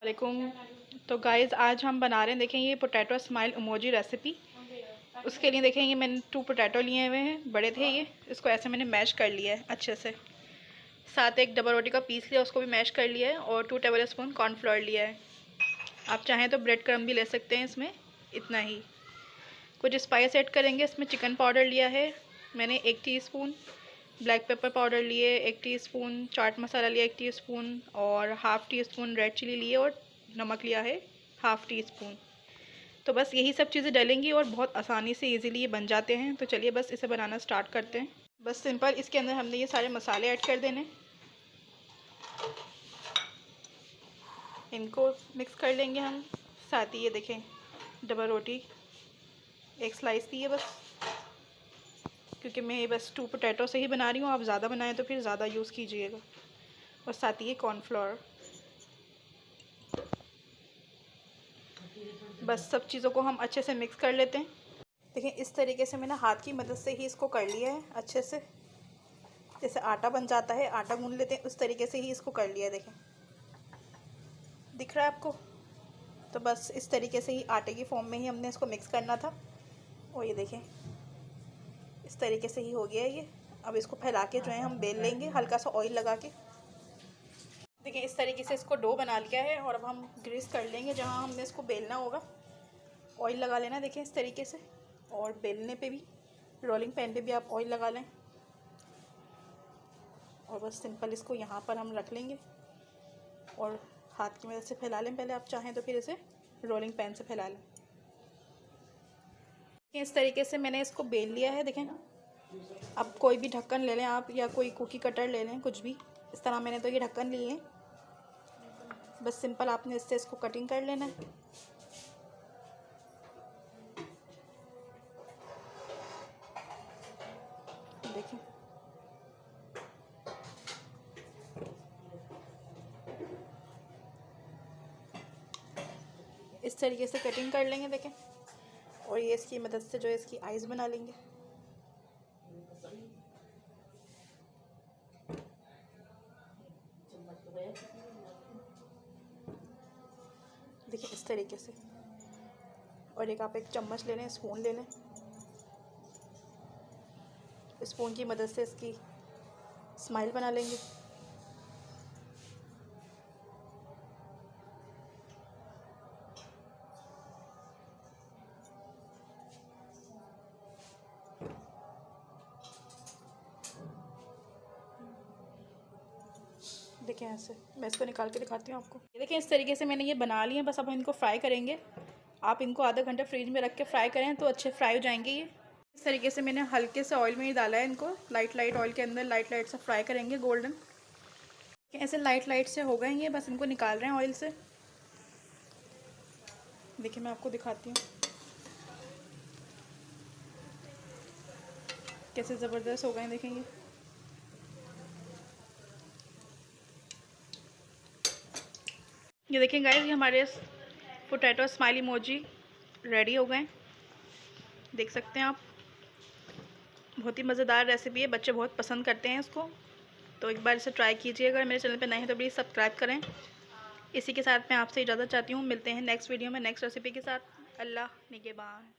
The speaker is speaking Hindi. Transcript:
वालेकुम। तो गाइज़ आज हम बना रहे हैं, देखें ये पोटैटो स्माइल इमोजी रेसिपी। उसके लिए देखें ये मैंने 2 पोटैटो लिए हुए हैं, बड़े थे ये। इसको ऐसे मैंने मैश कर लिया है अच्छे से। साथ एक डबल रोटी का पीस लिया, उसको भी मैश कर लिया है। और 2 टेबल स्पून कॉर्नफ्लोर लिया है। आप चाहें तो ब्रेड क्रम्ब भी ले सकते हैं इसमें, इतना ही। कुछ स्पाइस ऐड करेंगे इसमें। चिकन पाउडर लिया है मैंने 1 टीस्पून, ब्लैक पेपर पाउडर लिए 1 टीस्पून, चाट मसाला लिया 1 टीस्पून, और half teaspoon red chilli लिए, और नमक लिया है हाफ़ टी स्पून। तो बस यही सब चीज़ें डलेंगी और बहुत आसानी से इजीली ये बन जाते हैं। तो चलिए बस इसे बनाना स्टार्ट करते हैं। बस सिंपल इसके अंदर हमने ये सारे मसाले ऐड कर देने, इनको मिक्स कर लेंगे हम। साथ ही ये देखें डबल रोटी 1 स्लाइस दी है बस, क्योंकि मैं ये बस 2 पोटैटो से ही बना रही हूँ। आप ज़्यादा बनाएं तो फिर ज़्यादा यूज़ कीजिएगा। और साथ ही ये कॉर्नफ्लोर। बस सब चीज़ों को हम अच्छे से मिक्स कर लेते हैं। देखिए इस तरीके से मैंने हाथ की मदद से ही इसको कर लिया है अच्छे से। जैसे आटा बन जाता है, आटा गूंद लेते हैं, उस तरीके से ही इसको कर लिया है। देखें दिख रहा है आपको? तो बस इस तरीके से ही आटे की फॉर्म में ही हमने इसको मिक्स करना था। और ये देखें इस तरीके से ही हो गया है ये। अब इसको फैला के जो है हम बेल लेंगे, हल्का सा ऑयल लगा के। देखिए इस तरीके से इसको डो बना लिया है। और अब हम ग्रीस कर लेंगे जहाँ हमने इसको बेलना होगा। ऑयल लगा लेना देखें इस तरीके से। और बेलने पे भी, रोलिंग पैन पे भी आप ऑयल लगा लें। और बस सिंपल इसको यहाँ पर हम रख लेंगे और हाथ की मदद से फैला लें पहले। आप चाहें तो फिर इसे रोलिंग पैन से फैला लें। इस तरीके से मैंने इसको बेल लिया है देखें। अब कोई भी ढक्कन ले लें आप, या कोई कुकी कटर ले लें, कुछ भी। इस तरह मैंने तो ये ढक्कन लिए हैं। बस सिंपल आपने इससे इसको कटिंग कर लेना है। देखिए इस तरीके से कटिंग कर लेंगे देखें। और ये इसकी मदद से जो है इसकी आइज़ बना लेंगे। देखिए इस तरीके से। और एक आप एक चम्मच ले लें, स्पून ले लें। स्पून की मदद से इसकी स्माइल बना लेंगे। देखिए ऐसे मैं इसको निकाल के दिखाती हूँ आपको। ये देखिए इस तरीके से मैंने ये बना लिए हैं। बस अब हम इनको फ्राई करेंगे। आप इनको आधा घंटा फ्रिज में रख के फ्राई करें तो अच्छे फ्राई हो जाएंगे ये। इस तरीके से मैंने हल्के से ऑयल में ही डाला है इनको। लाइट ऑयल के अंदर लाइट से फ्राई करेंगे गोल्डन। ऐसे लाइट से हो गए ये। बस इनको निकाल रहे हैं ऑयल से। देखिए मैं आपको दिखाती हूँ कैसे ज़बरदस्त हो गए। देखेंगे ये देखें गाइस, ये हमारे पोटैटो स्माइली इमोजी रेडी हो गए। देख सकते हैं आप। बहुत ही मज़ेदार रेसिपी है, बच्चे बहुत पसंद करते हैं इसको। तो एक बार इसे ट्राई कीजिए। अगर मेरे चैनल पे नए हैं तो प्लीज़ सब्सक्राइब करें। इसी के साथ मैं आपसे इजाज़त चाहती हूँ। मिलते हैं नेक्स्ट वीडियो में नेक्स्ट रेसिपी के साथ। अल्लाह निगहबान।